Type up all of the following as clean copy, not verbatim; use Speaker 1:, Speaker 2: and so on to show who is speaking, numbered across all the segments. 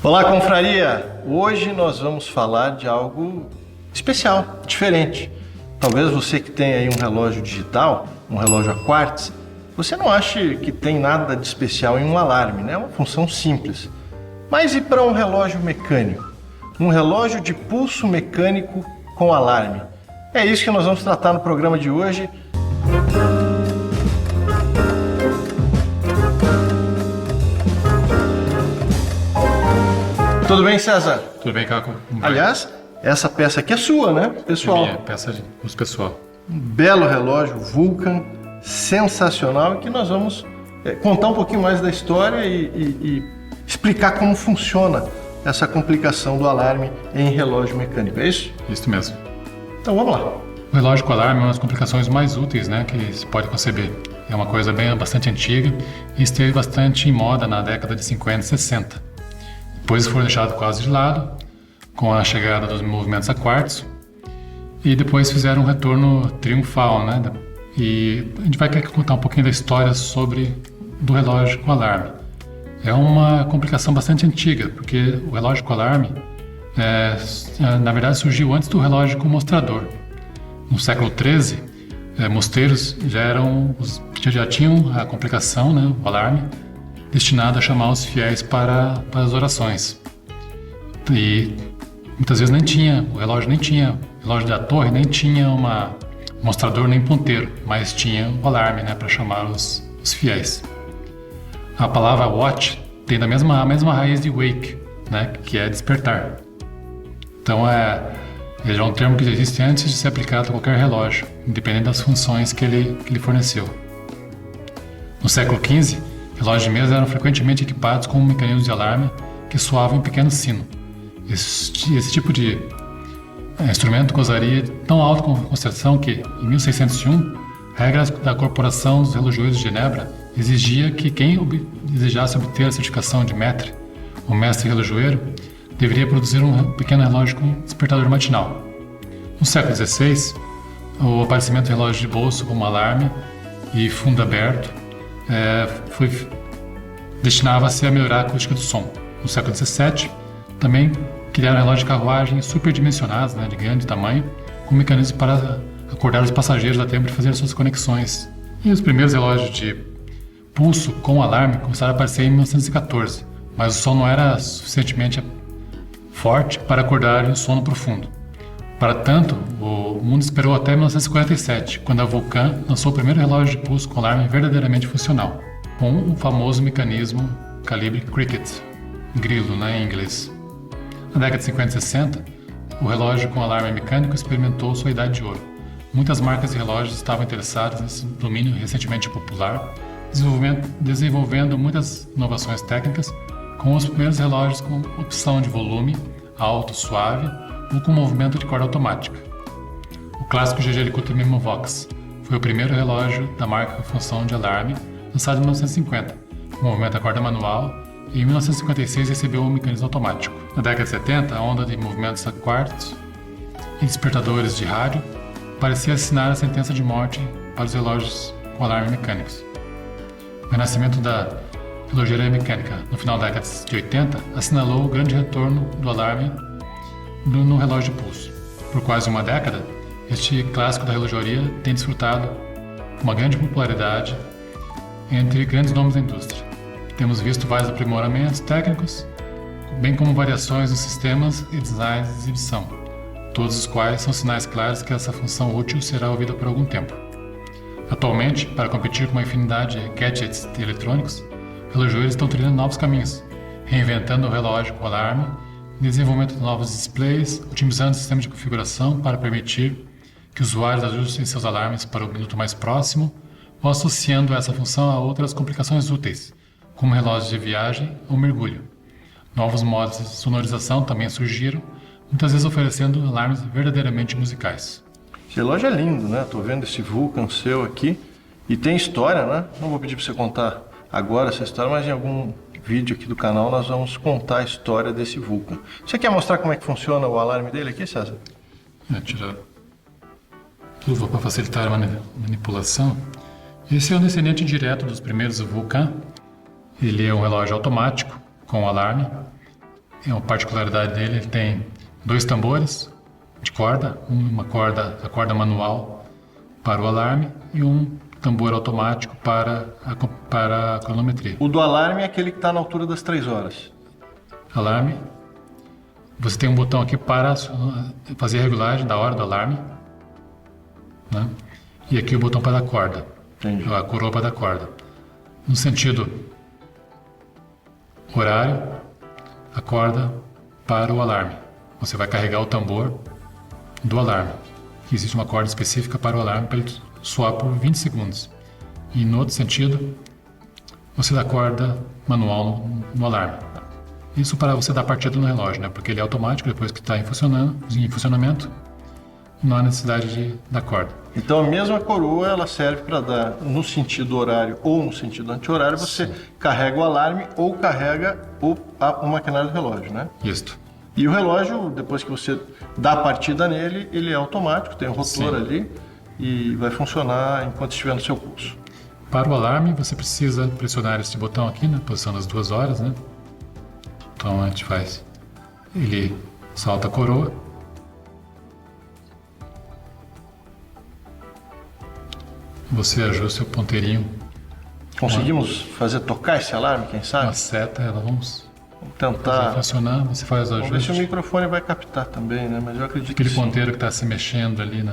Speaker 1: Olá, confraria! Hoje nós vamos falar de algo especial, diferente. Talvez você que tem aí um relógio digital, um relógio a quartz, você não ache que tem nada de especial em um alarme, né? É uma função simples. Mas e para um relógio mecânico? Um relógio de pulso mecânico com alarme? É isso que nós vamos tratar no programa de hoje. Tudo bem, César?
Speaker 2: Tudo bem, Caco?
Speaker 1: Aliás, essa peça aqui é sua, né, pessoal?
Speaker 2: É minha peça de uso pessoal.
Speaker 1: Um belo relógio Vulcan, sensacional, e que nós vamos contar um pouquinho mais da história e explicar como funciona essa complicação do alarme em relógio mecânico, é isso?
Speaker 2: Isso mesmo.
Speaker 1: Então vamos lá.
Speaker 2: O relógio com alarme é uma das complicações mais úteis, né, que se pode conceber. É uma coisa bastante antiga e esteve bastante em moda na década de 50 e 60. Depois foi deixado quase de lado, com a chegada dos movimentos a quartzo, e depois fizeram um retorno triunfal, né? E a gente vai querer contar um pouquinho da história do relógio com alarme. É uma complicação bastante antiga, porque o relógio com alarme, na verdade, surgiu antes do relógio com mostrador. No século XIII, mosteiros já tinham a complicação, né, o alarme, destinado a chamar os fiéis para as orações. E muitas vezes o relógio da torre nem tinha mostrador nem ponteiro, mas tinha o alarme, né, para chamar os fiéis. A palavra watch tem a mesma raiz de wake, né, que é despertar. Então ele é um termo que existe antes de ser aplicado a qualquer relógio, independente das funções que ele forneceu. No século XV, relógios de mesa eram frequentemente equipados com um mecanismo de alarme que soava em pequeno sino. Esse tipo de instrumento gozaria de tão alta consideração que, em 1601, regras da Corporação dos Relojoeiros de Genebra exigia que quem desejasse obter a certificação de maître, ou mestre relojoeiro, deveria produzir um pequeno relógio com despertador matinal. No século XVI, o aparecimento do relógio de bolso como alarme e fundo aberto destinava-se a melhorar a acústica do som. No século XVII, também criaram relógios de carruagem superdimensionados, né, de grande tamanho, com mecanismos para acordar os passageiros a tempo de fazer suas conexões. E os primeiros relógios de pulso com alarme começaram a aparecer em 1914, mas o som não era suficientemente forte para acordar em um sono profundo. Para tanto, o mundo esperou até 1947, quando a Vulcan lançou o primeiro relógio de pulso com alarme verdadeiramente funcional, com o famoso mecanismo calibre Cricket, grilo, né, em inglês. Na década de 50 e 60, o relógio com alarme mecânico experimentou sua idade de ouro. Muitas marcas de relógios estavam interessadas nesse domínio recentemente popular, desenvolvendo muitas inovações técnicas, com os primeiros relógios com opção de volume, alto, suave, ou com movimento de corda automática. O clássico GG Memovox foi o primeiro relógio da marca com função de alarme, lançado em 1950, com movimento a corda manual, e em 1956 recebeu um mecanismo automático. Na década de 70, a onda de movimentos a quartzo e despertadores de rádio parecia assinar a sentença de morte para os relógios com alarme mecânicos. O renascimento da relogeria mecânica no final da década de 80 assinalou o grande retorno do alarme no relógio de pulso. Por quase uma década, este clássico da relojoaria tem desfrutado uma grande popularidade entre grandes nomes da indústria. Temos visto vários aprimoramentos técnicos, bem como variações nos sistemas e designs de exibição, todos os quais são sinais claros que essa função útil será ouvida por algum tempo. Atualmente, para competir com uma infinidade de gadgets eletrônicos, relojoeiros estão trilhando novos caminhos, reinventando o relógio com alarme, desenvolvimento de novos displays, otimizando o sistema de configuração para permitir que usuários ajustem seus alarmes para o minuto mais próximo, ou associando essa função a outras complicações úteis, como relógios de viagem ou mergulho. Novos modos de sonorização também surgiram, muitas vezes oferecendo alarmes verdadeiramente musicais.
Speaker 1: Esse relógio é lindo, né? Tô vendo esse Vulcan seu aqui e tem história, né? Não vou pedir para você contar agora essa história, mas em algum vídeo aqui do canal nós vamos contar a história desse Vulcan. Você quer mostrar como é que funciona o alarme dele aqui, César?
Speaker 2: Tirar luva para facilitar a manipulação. Esse é um descendente direto dos primeiros Vulcan. Ele é um relógio automático com alarme uma particularidade dele, ele tem 2 tambores de corda, a corda manual para o alarme e um tambor automático para a cronometria.
Speaker 1: O do alarme é aquele que está na altura das 3 horas.
Speaker 2: Alarme. Você tem um botão aqui para fazer a regulagem da hora do alarme, né? E aqui o botão para a corda.
Speaker 1: Entendi.
Speaker 2: A coroa para a corda. No sentido horário, a corda para o alarme. Você vai carregar o tambor do alarme. Existe uma corda específica para o alarme para ele soar por 20 segundos. E no outro sentido, você dá corda manual no alarme. Isso para você dar partida no relógio, né? Porque ele é automático, depois que está em funcionamento, não há necessidade da corda.
Speaker 1: Então a mesma coroa ela serve para dar no sentido horário ou no sentido anti-horário, você
Speaker 2: Sim.
Speaker 1: carrega o o ou carrega o maquinário do relógio, né?
Speaker 2: Isso.
Speaker 1: E o relógio, depois que você dá a partida nele, ele é automático, tem um rotor
Speaker 2: Sim.
Speaker 1: ali e vai funcionar enquanto estiver no seu pulso.
Speaker 2: Para o alarme, você precisa pressionar este botão aqui, na posição das 2 horas, né? Então a gente faz. Ele solta a coroa. Você ajusta o ponteirinho.
Speaker 1: Conseguimos fazer tocar esse alarme, quem
Speaker 2: Uma
Speaker 1: sabe?
Speaker 2: seta, ela vamos
Speaker 1: Vamos
Speaker 2: fazer
Speaker 1: tentar.
Speaker 2: funcionar. Você faz o
Speaker 1: Vamos ver se o
Speaker 2: ajuste.
Speaker 1: microfone vai captar também, né? Mas eu acredito
Speaker 2: Aquele
Speaker 1: que sim.
Speaker 2: ponteiro que está se mexendo ali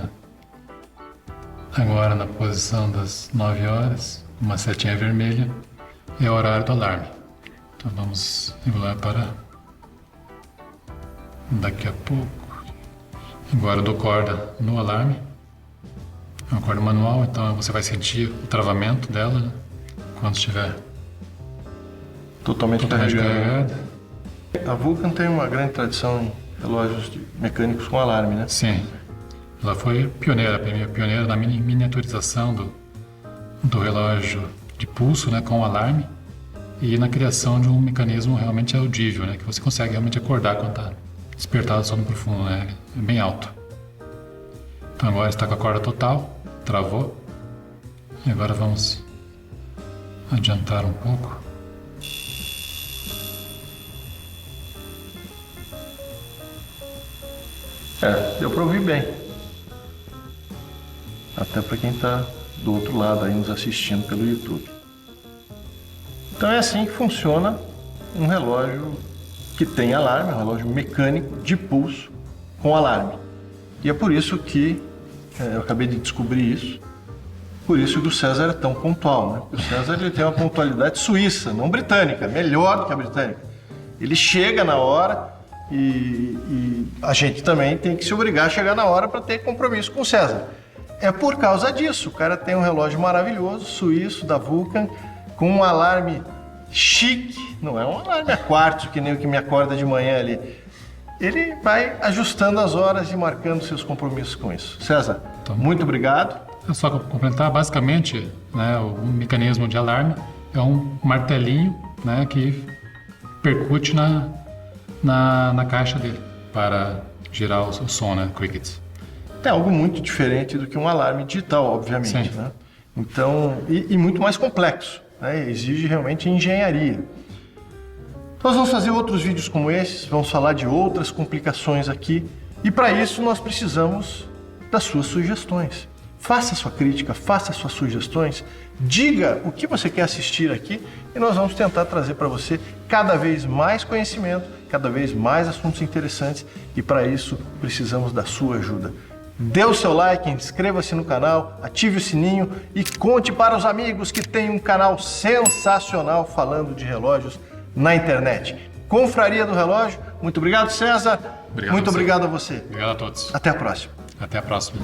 Speaker 2: agora na posição das 9 horas, uma setinha vermelha, é o horário do alarme. Então vamos regular para daqui a pouco. Agora eu dou corda no alarme. É uma corda manual, então você vai sentir o travamento dela, né? Quando estiver
Speaker 1: Totalmente
Speaker 2: totalmente
Speaker 1: carregado.
Speaker 2: carregada.
Speaker 1: A Vulcan tem uma grande tradição em relógios mecânicos com alarme, né?
Speaker 2: Sim, ela foi pioneira, pioneira na miniaturização do relógio de pulso, né, com alarme, e na criação de um mecanismo realmente audível, né, que você consegue realmente acordar quando está despertado do sono profundo, né, é bem alto. Então agora está com a corda total, travou, e agora vamos adiantar um pouco.
Speaker 1: Deu para ouvir bem. Até para quem está do outro lado aí nos assistindo pelo YouTube. Então é assim que funciona um relógio que tem alarme, um relógio mecânico de pulso com alarme. E é por isso que eu acabei de descobrir isso. Por isso que o César é tão pontual, né? Porque o César ele tem uma pontualidade suíça, não britânica, melhor do que a britânica. Ele chega na hora e a gente também tem que se obrigar a chegar na hora para ter compromisso com o César. É por causa disso, o cara tem um relógio maravilhoso, suíço, da Vulcan, com um alarme chique, não é um alarme a quartzo, que nem o que me acorda de manhã ali. Ele vai ajustando as horas e marcando seus compromissos com isso. César, muito obrigado.
Speaker 2: É só complementar, basicamente, né, o mecanismo de alarme é um martelinho, né, que percute na caixa dele para girar o som, né, crickets.
Speaker 1: É algo muito diferente do que um alarme digital, obviamente,
Speaker 2: Sim.
Speaker 1: né? Então, e muito mais complexo, né? Exige realmente engenharia. Nós vamos fazer outros vídeos como esses, vamos falar de outras complicações aqui, e para isso nós precisamos das suas sugestões. Faça sua crítica, faça suas sugestões, diga o que você quer assistir aqui e nós vamos tentar trazer para você cada vez mais conhecimento, cada vez mais assuntos interessantes e para isso precisamos da sua ajuda. Dê o seu like, inscreva-se no canal, ative o sininho e conte para os amigos que tem um canal sensacional falando de relógios na internet. Confraria do Relógio, muito obrigado César,
Speaker 2: Obrigado
Speaker 1: muito
Speaker 2: a você.
Speaker 1: obrigado a você.
Speaker 2: Obrigado a todos.
Speaker 1: Até a próxima.
Speaker 2: Até a próxima.